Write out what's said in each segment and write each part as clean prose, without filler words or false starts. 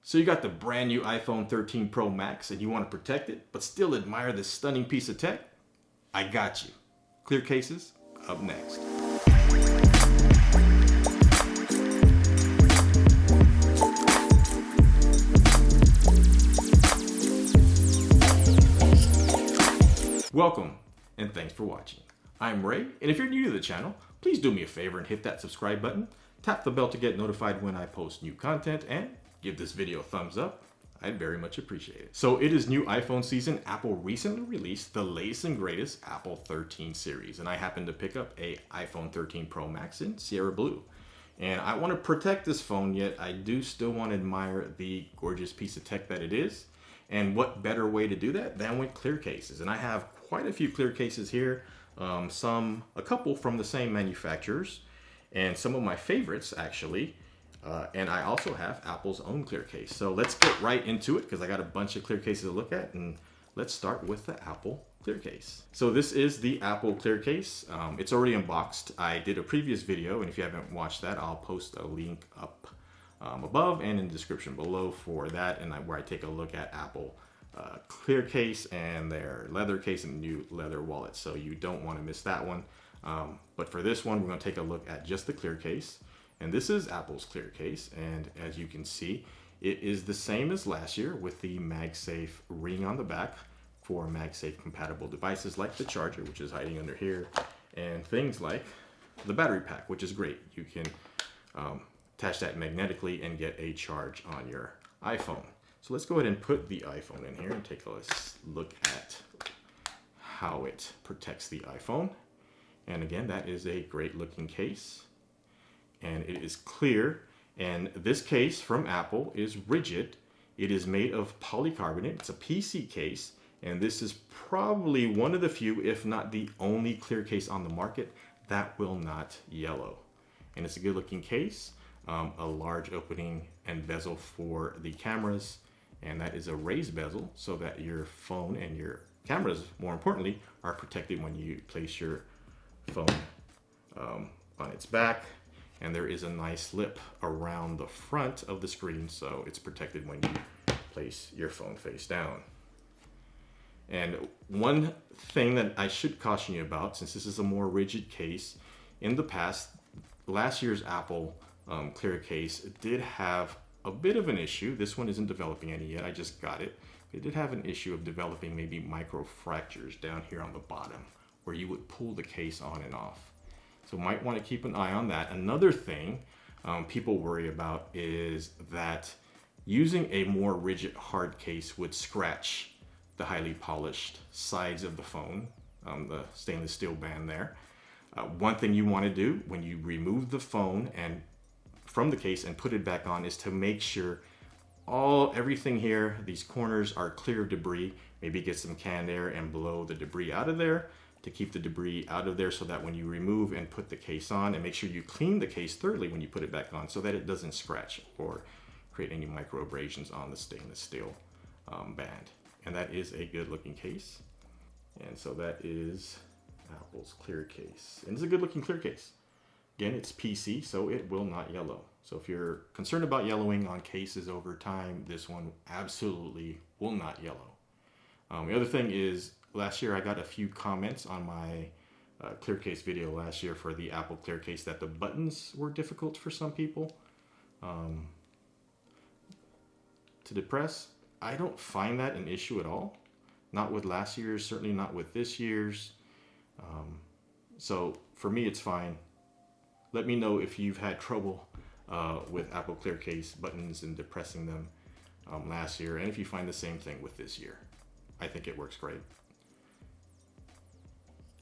So you got the brand new iPhone 13 Pro Max and you want to protect it, but still admire this stunning piece of tech? I got you. Clear cases, up next. Welcome, and thanks for watching. I'm Ray, and if you're new to the channel, please do me a favor and hit that subscribe button, tap the bell to get notified when I post new content, and give this video a thumbs up. I'd very much appreciate it. So it is new iPhone season. Apple recently released the latest and greatest Apple 13 series, and I happened to pick up a iPhone 13 Pro Max in Sierra Blue. And I want to protect this phone, yet I do still want to admire the gorgeous piece of tech that it is. And what better way to do that than with clear cases? And I have quite a few clear cases here, a couple from the same manufacturers, and some of my favorites actually. And I also have Apple's own clear case. So let's get right into it because I got a bunch of clear cases to look at, and let's start with the Apple clear case. So this is the Apple clear case. It's already unboxed. I did a previous video, and if you haven't watched that, I'll post a link up above and in the description below for that, and where I take a look at Apple clear case and their leather case and new leather wallet. So you don't want to miss that one. But for this one, we're going to take a look at just the clear case. And this is Apple's clear case, and as you can see, it is the same as last year with the MagSafe ring on the back for MagSafe compatible devices like the charger, which is hiding under here, and things like the battery pack, which is great. You can attach that magnetically and get a charge on your iPhone. So let's go ahead and put the iPhone in here and take a look at how it protects the iPhone. And again, that is a great looking case. And it is clear, and this case from Apple is rigid. It is made of polycarbonate. It's a PC case, and this is probably one of the few, if not the only clear case on the market that will not yellow. And it's a good looking case, a large opening and bezel for the cameras, and that is a raised bezel so that your phone and your cameras, more importantly, are protected when you place your phone on its back. And there is a nice lip around the front of the screen, so it's protected when you place your phone face down. And one thing that I should caution you about, since this is a more rigid case, in the past, last year's Apple clear case did have a bit of an issue. This one isn't developing any yet, I just got it. It did have an issue of developing maybe micro fractures down here on the bottom, where you would pull the case on and off. So might want to keep an eye on that. Another thing people worry about is that using a more rigid hard case would scratch the highly polished sides of the phone, the stainless steel band there. One thing you want to do when you remove the phone and from the case and put it back on is to make sure everything here, these corners, are clear of debris. Maybe get some canned air and blow the debris out of there, to keep the debris out of there, so that when you remove and put the case on, and make sure you clean the case thoroughly when you put it back on so that it doesn't scratch or create any micro abrasions on the stainless steel band. And that is a good looking case. And so that is Apple's clear case. And it's a good looking clear case. Again, it's PC, so it will not yellow. So if you're concerned about yellowing on cases over time, this one absolutely will not yellow. The other thing is, last year I got a few comments on my clear case video last year for the Apple clear case that the buttons were difficult for some people to depress. I don't find that an issue at all. Not with last year's, certainly not with this year's. So for me, it's fine. Let me know if you've had trouble with Apple clear case buttons and depressing them last year, and if you find the same thing with this year. I think it works great.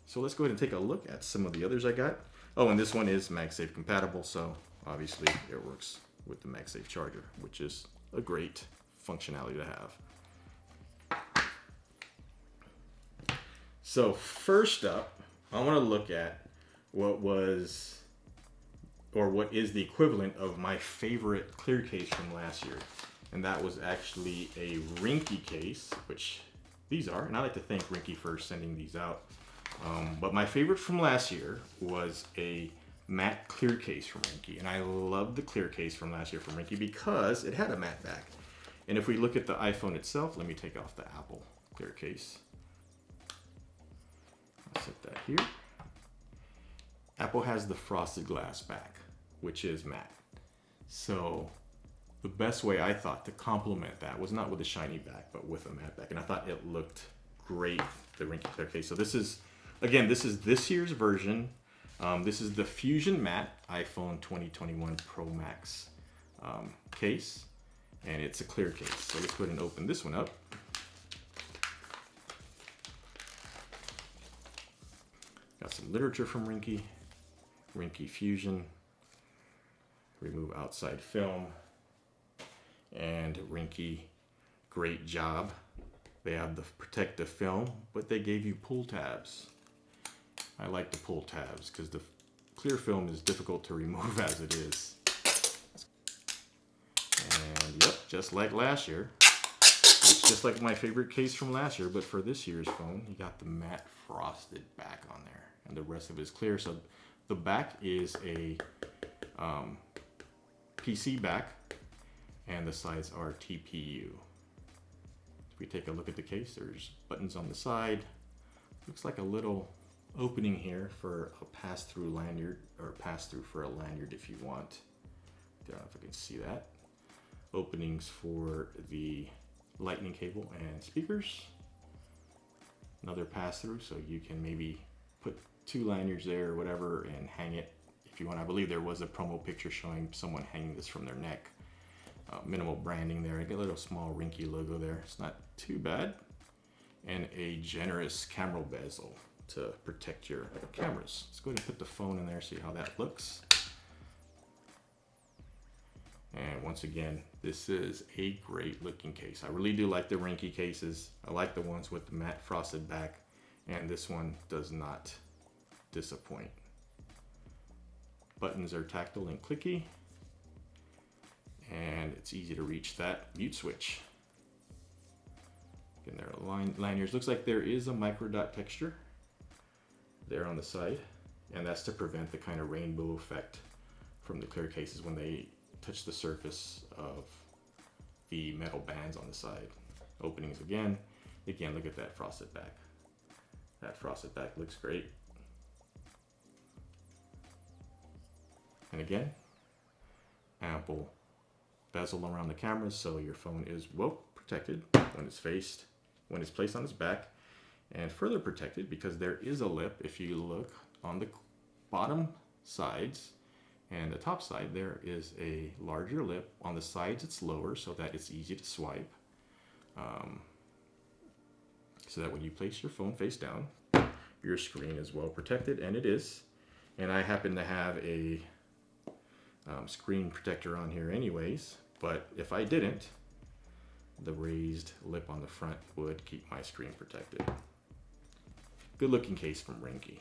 So let's go ahead and take a look at some of the others I got. Oh, and this one is MagSafe compatible, so obviously it works with the MagSafe charger, which is a great functionality to have. So first up, I want to look at what is the equivalent of my favorite clear case from last year. And that was actually a Ringke case, which these are, and I like to thank Ringke for sending these out. But my favorite from last year was a matte clear case from Ringke, and I love the clear case from last year from Ringke because it had a matte back. And if we look at the iPhone itself, let me take off the Apple clear case. I'll set that here. Apple has the frosted glass back, which is matte. So the best way I thought to complement that was not with a shiny back, but with a matte back. And I thought it looked great, the Ringke clear case. So this is, again, this is this year's version. This is the Fusion Matte iPhone 2021 Pro Max case, and it's a clear case. So let's go ahead and open this one up. Got some literature from Ringke. Ringke Fusion. Remove outside film. And Ringke, great job. They have the protective film, but they gave you pull tabs. I like the pull tabs because the clear film is difficult to remove as it is. And yep, just like last year. It's just like my favorite case from last year, but for this year's phone, you got the matte frosted back on there, and the rest of it is clear. So the back is a PC back, and the sides are TPU. If we take a look at the case, there's buttons on the side. Looks like a little opening here for a pass-through lanyard, or pass-through for a lanyard if you want. I don't know if I can see that. Openings for the lightning cable and speakers. Another pass-through, so you can maybe put 2 lanyards there or whatever and hang it if you want. I believe there was a promo picture showing someone hanging this from their neck. Minimal branding there. I get a little small Ringke logo there. It's not too bad. And a generous camera bezel to protect your cameras. Let's go ahead and put the phone in there, see how that looks. And once again, this is a great looking case. I really do like the Ringke cases. I like the ones with the matte frosted back, and this one does not disappoint. Buttons are tactile and clicky, and it's easy to reach that mute switch. And there are lanyards. Looks like there is a micro dot texture there on the side, and that's to prevent the kind of rainbow effect from the clear cases when they touch the surface of the metal bands on the side. Openings again, look at that frosted back. That frosted back looks great. And again, ample bezel around the camera, so your phone is well protected when it's placed on its back, and further protected because there is a lip. If you look on the bottom sides and the top side, there is a larger lip. On the sides it's lower so that it's easy to swipe, so that when you place your phone face down, your screen is well protected, and it is. And I happen to have a screen protector on here anyways, but if I didn't, the raised lip on the front would keep my screen protected. Good looking case from Ringke.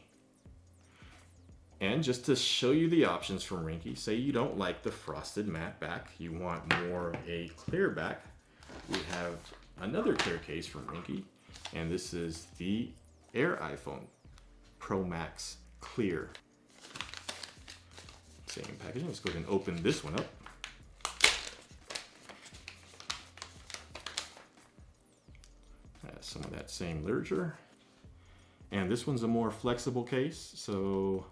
And just to show you the options from Ringke, say you don't like the frosted matte back, you want more a clear back, we have another clear case from Ringke, and this is the Air iPhone Pro Max Clear. Same packaging. Let's go ahead and open this one up. Has some of that same literature. And this one's a more flexible case, so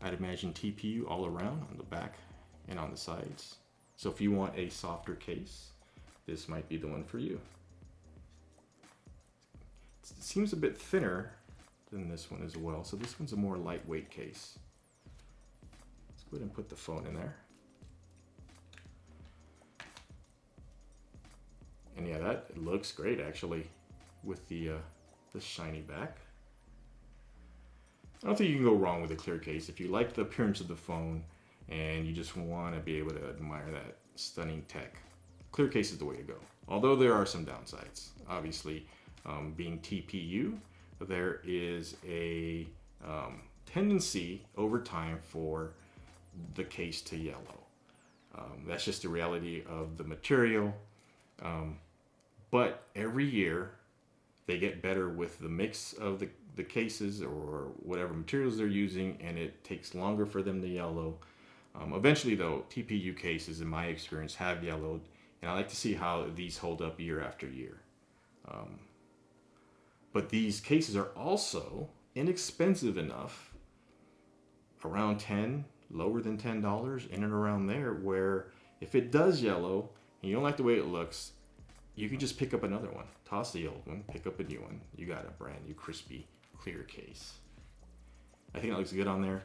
I'd imagine TPU all around on the back and on the sides. So if you want a softer case, this might be the one for you. It seems a bit thinner than this one as well, so this one's a more lightweight case. Let's go ahead and put the phone in there. And yeah, that looks great actually with the shiny back. I don't think you can go wrong with a clear case. If you like the appearance of the phone and you just want to be able to admire that stunning tech, clear case is the way to go. Although there are some downsides. Obviously, being TPU, there is a tendency over time for the case to yellow. That's just the reality of the material. But every year they get better with the mix of the cases or whatever materials they're using, and it takes longer for them to yellow. Eventually though, TPU cases in my experience have yellowed, And I like to see how these hold up year after year. But these cases are also inexpensive enough, around 10, lower than $10, in and around there, where if it does yellow and you don't like the way it looks, you can just pick up another one. Toss the old one, pick up a new one. You got a brand new crispy clear case. I think that looks good on there.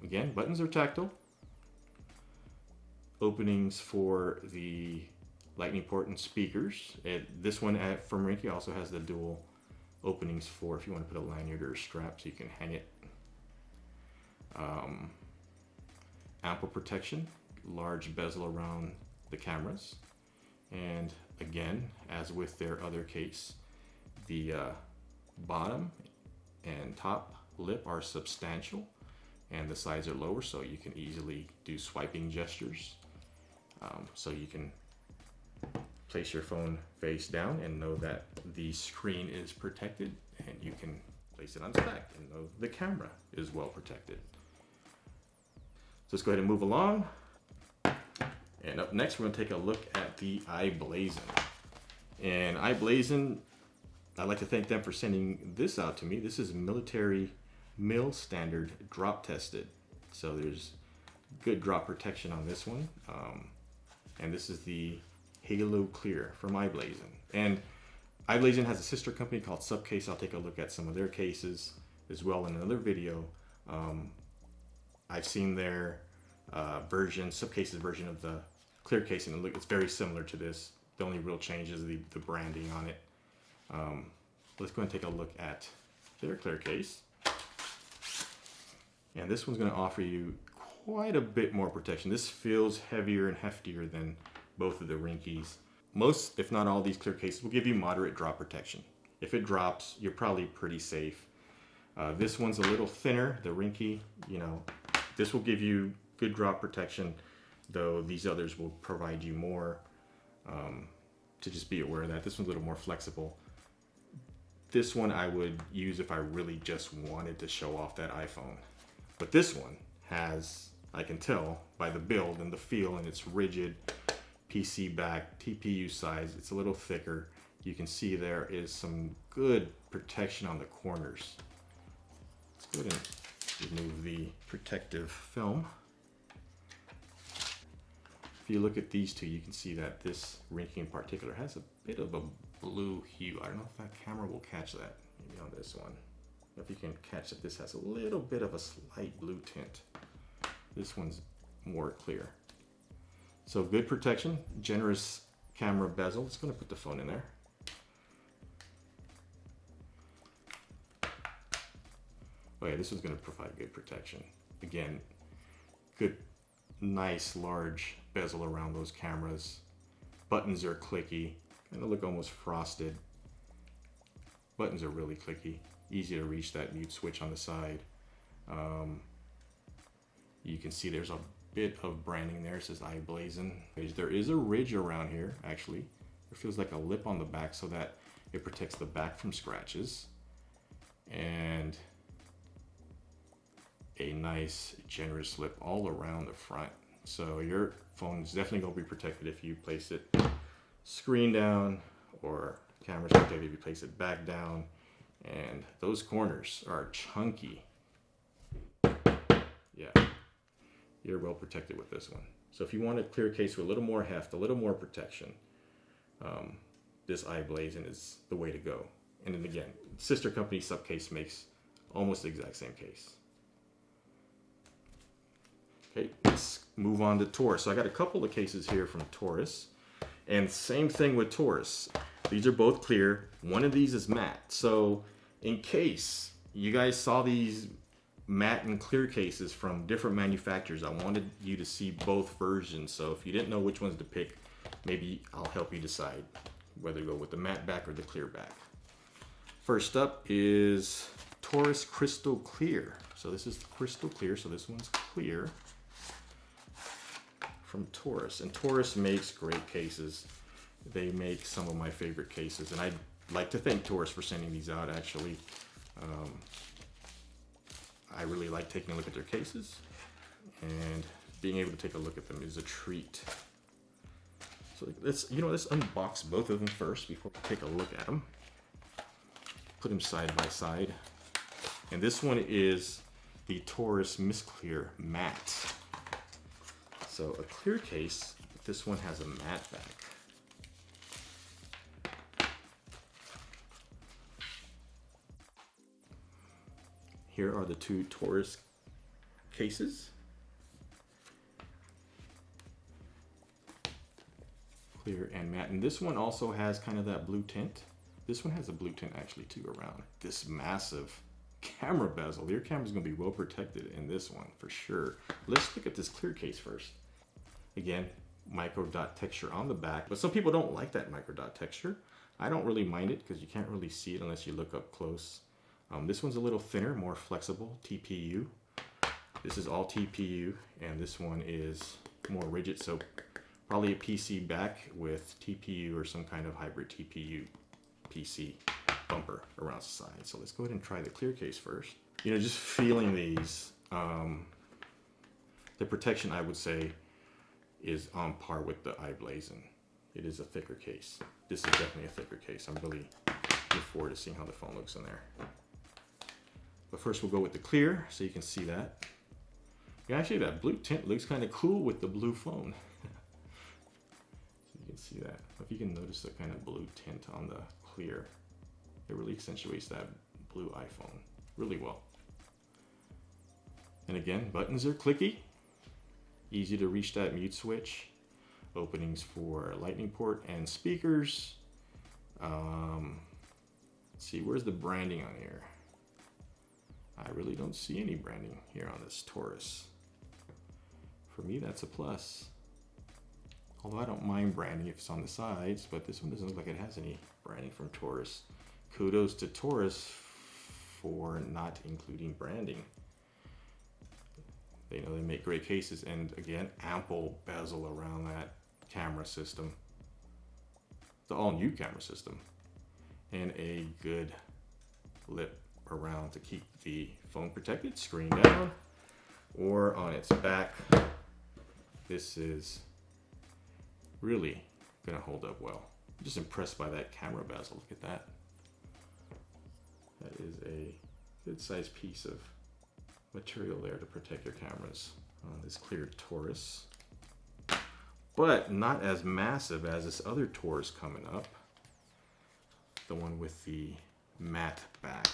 Again, buttons are tactile. Openings for the lightning port and speakers. This one from Ringke also has the dual openings for if you want to put a lanyard or a strap so you can hang it. Ample protection, large bezel around the cameras. And again, as with their other case, the bottom and top lip are substantial and the sides are lower, so you can easily do swiping gestures. So you can place your phone face down and know that the screen is protected, and you can place it on stack and know the camera is well protected. So let's go ahead and move along. And up next, we're going to take a look at the i-Blason. And i-Blason, I'd like to thank them for sending this out to me. This is military mil standard drop tested. So there's good drop protection on this one. And this is the Halo Clear from i-Blason. And i-Blason has a sister company called Subcase. I'll take a look at some of their cases as well in another video. I've seen their Subcase's version of the clear case, and it's very similar to this. The only real change is the branding on it. Let's go and take a look at their clear case. And this one's going to offer you quite a bit more protection. This feels heavier and heftier than both of the Ringkes. Most, if not all, these clear cases will give you moderate drop protection. If it drops, you're probably pretty safe. This one's a little thinner, the Ringke, this will give you good drop protection, though these others will provide you more. To just be aware of that. This one's a little more flexible. This one I would use if I really just wanted to show off that iPhone. But this one has, I can tell by the build and the feel, and it's rigid, PC back, TPU size, it's a little thicker. You can see there is some good protection on the corners. Let's go ahead and remove the protective film. If you look at these two, you can see that this Ringke in particular has a bit of a blue hue. I don't know if that camera will catch that, maybe on this one. If you can catch that this has a little bit of a slight blue tint. This one's more clear. So good protection, generous camera bezel. It's going to put the phone in there. Oh yeah, this one's going to provide good protection. Again, good, nice, large bezel around those cameras. Buttons are clicky, kind of look almost frosted. Buttons are really clicky, easy to reach that mute switch on the side. You can see there's a bit of branding there. It says i-Blason. There is a ridge around here, actually. It feels like a lip on the back so that it protects the back from scratches. And a nice generous lip all around the front. So your phone is definitely going to be protected if you place it screen down, or camera's protected if you place it back down. And those corners are chunky. Yeah, you're well protected with this one. So if you want a clear case with a little more heft, a little more protection, this i-Blason is the way to go. And then again, sister company Subcase makes almost the exact same case. Okay, let's move on to TORRAS. So I got a couple of cases here from TORRAS, and same thing with TORRAS. These are both clear. One of these is matte. So in case you guys saw these matte and clear cases from different manufacturers, I wanted you to see both versions. So if you didn't know which ones to pick, maybe I'll help you decide whether to go with the matte back or the clear back. First up is TORRAS Crystal Clear. So this is crystal clear, so this one's clear from TORRAS. And TORRAS makes great cases. They make some of my favorite cases, and I'd like to thank TORRAS for sending these out, actually. I really like taking a look at their cases, and being able to take a look at them is a treat. So let's unbox both of them first before we take a look at them. Put them side by side. And this one is the TORRAS Mist Clear matte. So a clear case, but this one has a matte back. Here are the two TORRAS cases. Clear and matte. And this one also has kind of that blue tint. This one has a blue tint actually too around this massive camera bezel. Your camera's gonna be well protected in this one for sure. Let's look at this clear case first. Again, micro dot texture on the back, but some people don't like that micro dot texture. I don't really mind it because you can't really see it unless you look up close. This one's a little thinner, more flexible, TPU. This is all TPU, and this one is more rigid, so probably a PC back with TPU or some kind of hybrid TPU PC bumper around the side. So let's go ahead and try the clear case first. You know, just feeling these, the protection I would say is on par with the i-Blason. It is a thicker case. This is definitely a thicker case. I'm really looking forward to seeing how the phone looks in there. But first we'll go with the clear so you can see that. Yeah, actually that blue tint looks kind of cool with the blue phone. So you can see that. If you can notice the kind of blue tint on the clear, it really accentuates that blue iPhone really well. And again, buttons are clicky. Easy to reach that mute switch. Openings for lightning port and speakers. Let's see, where's the branding on here? I really don't see any branding here on this TORRAS. For me, that's a plus. Although I don't mind branding if it's on the sides, but this one doesn't look like it has any branding from TORRAS. Kudos to TORRAS for not including branding. They know they make great cases, and again, ample bezel around that camera system. The all-new camera system. And a good lip around to keep the phone protected, screen down, or on its back. This is really gonna hold up well. I'm just impressed by that camera bezel. Look at that. That is a good sized piece of material there to protect your cameras on this clear TORRAS. But not as massive as this other TORRAS coming up. The one with the matte back.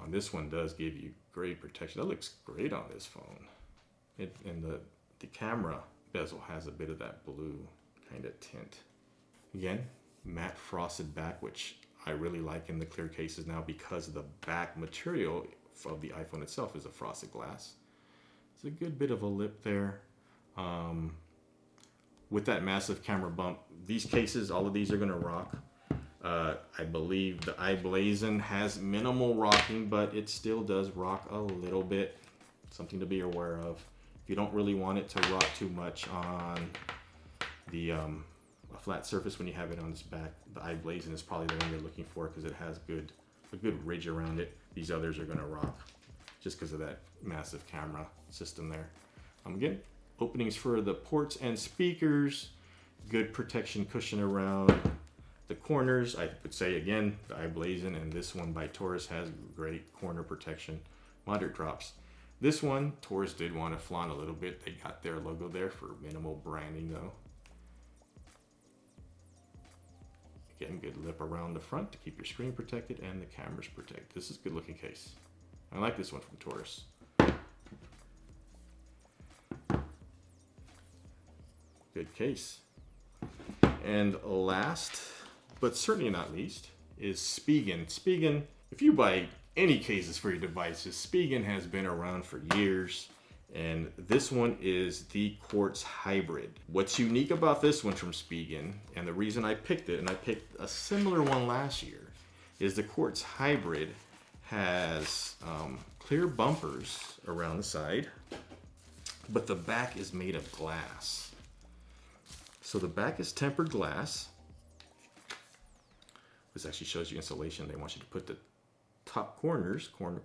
This one does give you great protection. That looks great on this phone. And the camera bezel has a bit of that blue kind of tint. Again, matte frosted back, which I really like in the clear cases now because the back material of the iPhone itself is a frosted glass. It's a good bit of a lip there. With that massive camera bump, these cases, all of these are gonna rock. I believe the i-Blason has minimal rocking, but it still does rock a little bit. Something to be aware of. If you don't really want it to rock too much on the a flat surface when you have it on its back, the i-Blason is probably the one you're looking for because it has a good ridge around it. These others are gonna rock just because of that massive camera system there. Again, openings for the ports and speakers, good protection cushion around the corners. I would say again, the i-Blason and this one by TORRAS has great corner protection, moderate drops. This one, TORRAS did want to flaunt a little bit. They got their logo there for minimal branding though. Again, good lip around the front to keep your screen protected and the cameras protected. This is a good looking case. I like this one from TORRAS. Good case. And last, but certainly not least, is Spigen. Spigen, if you buy any cases for your devices, Spigen has been around for years, and this one is the Quartz Hybrid. What's unique about this one from Spigen, and the reason I picked it, and I picked a similar one last year, is the Quartz Hybrid has clear bumpers around the side, but the back is made of glass. So the back is tempered glass. This actually shows you insulation. They want you to put the top corners, corner.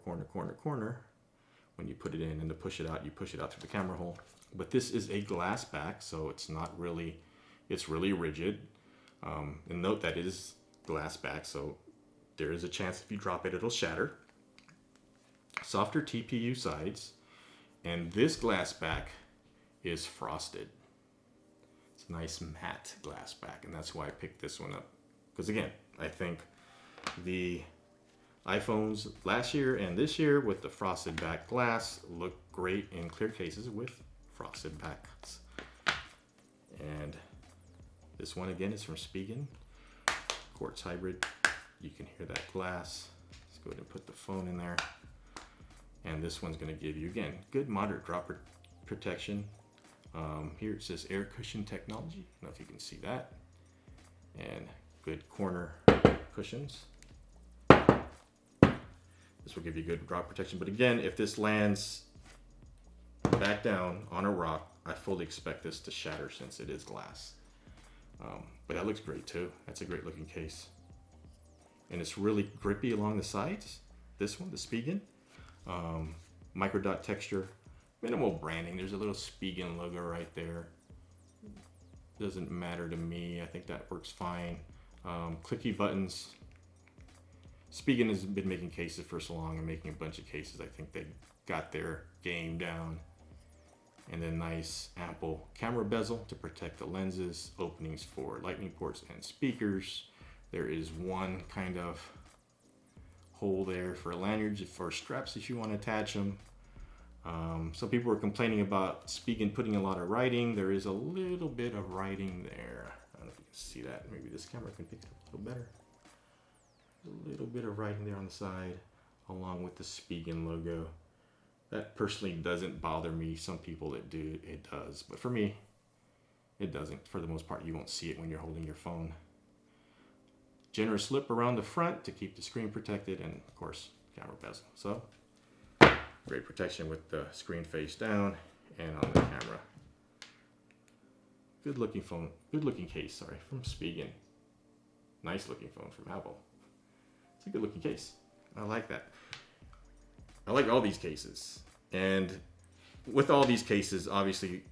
When you put it in, and to push it out, you push it out through the camera hole. But this is a glass back, so it's really rigid. And note that it is glass back, so there is a chance if you drop it, it'll shatter. Softer TPU sides, and this glass back is frosted. It's a nice matte glass back, and that's why I picked this one up. Because again, I think the iPhones last year and this year with the frosted back glass look great in clear cases with frosted backs. And this one again is from Spigen, Quartz hybrid. You can hear that glass. Let's go ahead and put the phone in there. And this one's going to give you, again, good moderate drop protection. Here it says air cushion technology. I don't know if you can see that. And good corner cushions. This will give you good drop protection. But again, if this lands back down on a rock, I fully expect this to shatter since it is glass. But that looks great too. That's a great looking case. And it's really grippy along the sides. This one, the Spigen. Micro dot texture, minimal branding. There's a little Spigen logo right there. Doesn't matter to me. I think that works fine. Clicky buttons. Spigen has been making cases for so long and making a bunch of cases. I think they got their game down. And then nice ample camera bezel to protect the lenses, openings for lightning ports and speakers. There is one kind of hole there for lanyards, for straps if you want to attach them. Some people were complaining about Spigen putting a lot of writing. There is a little bit of writing there. I don't know if you can see that. Maybe this camera can pick it up a little better. A little bit of writing there on the side, along with the Spigen logo. That personally doesn't bother me. Some people that do, it does. But for me, it doesn't. For the most part, you won't see it when you're holding your phone. Generous lip around the front to keep the screen protected, and of course, camera bezel. So, great protection with the screen face down and on the camera. Good looking phone, good looking case, sorry, from Spigen. Nice looking phone from Apple. It's a good looking case. I like that. I like all these cases. And with all these cases, obviously,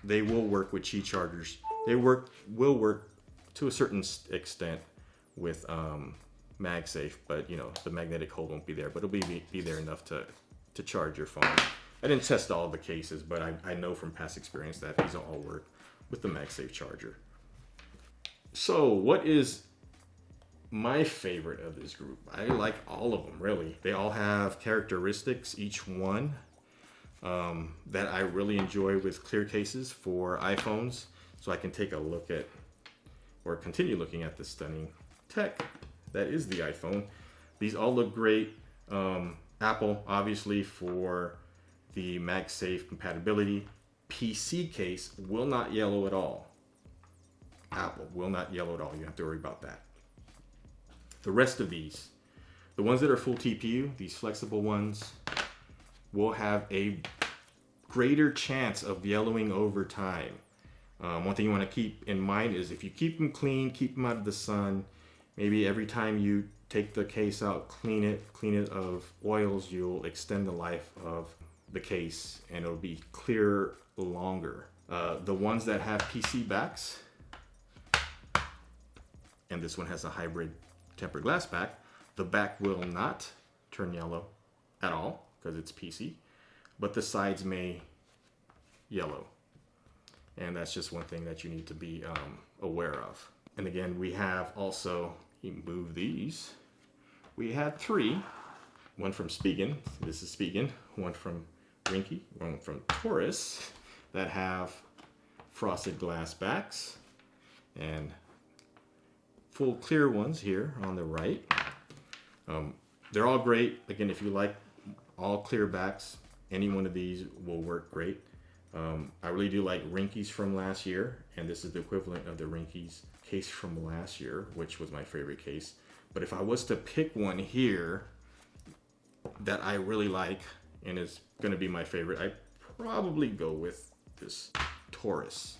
they will work with Qi chargers. They will work to a certain extent with MagSafe, but you know, the magnetic hold won't be there, but it'll be there enough to charge your phone. I didn't test all the cases, but I know from past experience that these all work with the MagSafe charger. So what is my favorite of this group? I like all of them, really. They all have characteristics, each one, that I really enjoy with clear cases for iPhones. So I can take a look at, or continue looking at the stunning tech that is the iPhone. These all look great. Apple, obviously, for the MagSafe compatibility. PC case will not yellow at all. Apple will not yellow at all. You don't have to worry about that. The rest of these, the ones that are full TPU, these flexible ones, will have a greater chance of yellowing over time. One thing you want to keep in mind is if you keep them clean, keep them out of the sun, maybe every time you take the case out, clean it of oils, you'll extend the life of the case and it'll be clear longer. The ones that have PC backs, and this one has a hybrid tempered glass back, the back will not turn yellow at all because it's PC, but the sides may yellow. And that's just one thing that you need to be aware of. And again, we have also, you move these, we had three, one from Spigen, this is Spigen, one from Ringky, one from TORRAS, that have frosted glass backs, and full clear ones here on the right. They're all great. Again, if you like all clear backs, any one of these will work great. I really do like Ringky's from last year, and this is the equivalent of the Ringky's case from last year, which was my favorite case. But if I was to pick one here that I really like and is going to be my favorite, I'd probably go with this TORRAS.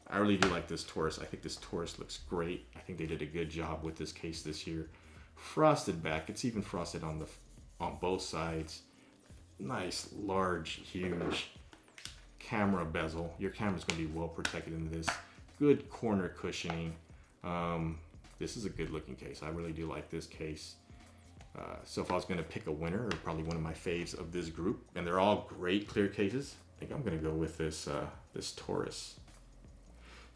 I really do like this TORRAS. I think this TORRAS looks great. I think they did a good job with this case this year. Frosted back. It's even frosted on both sides. Nice, large, huge camera bezel. Your camera's gonna be well protected in this. Good corner cushioning. This is a good looking case. I really do like this case. So if I was gonna pick a winner, or probably one of my faves of this group, and they're all great clear cases, I think I'm gonna go with this, this TORRAS.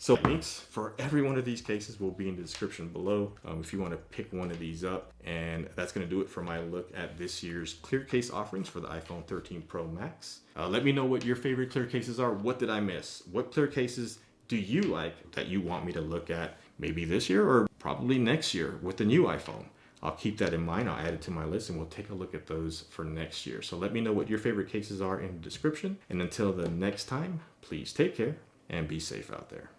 So links for every one of these cases will be in the description below if you want to pick one of these up. And that's going to do it for my look at this year's clear case offerings for the iPhone 13 Pro Max. Let me know what your favorite clear cases are. What did I miss? What clear cases do you like that you want me to look at maybe this year or probably next year with the new iPhone? I'll keep that in mind. I'll add it to my list and we'll take a look at those for next year. So let me know what your favorite cases are in the description. And until the next time, please take care and be safe out there.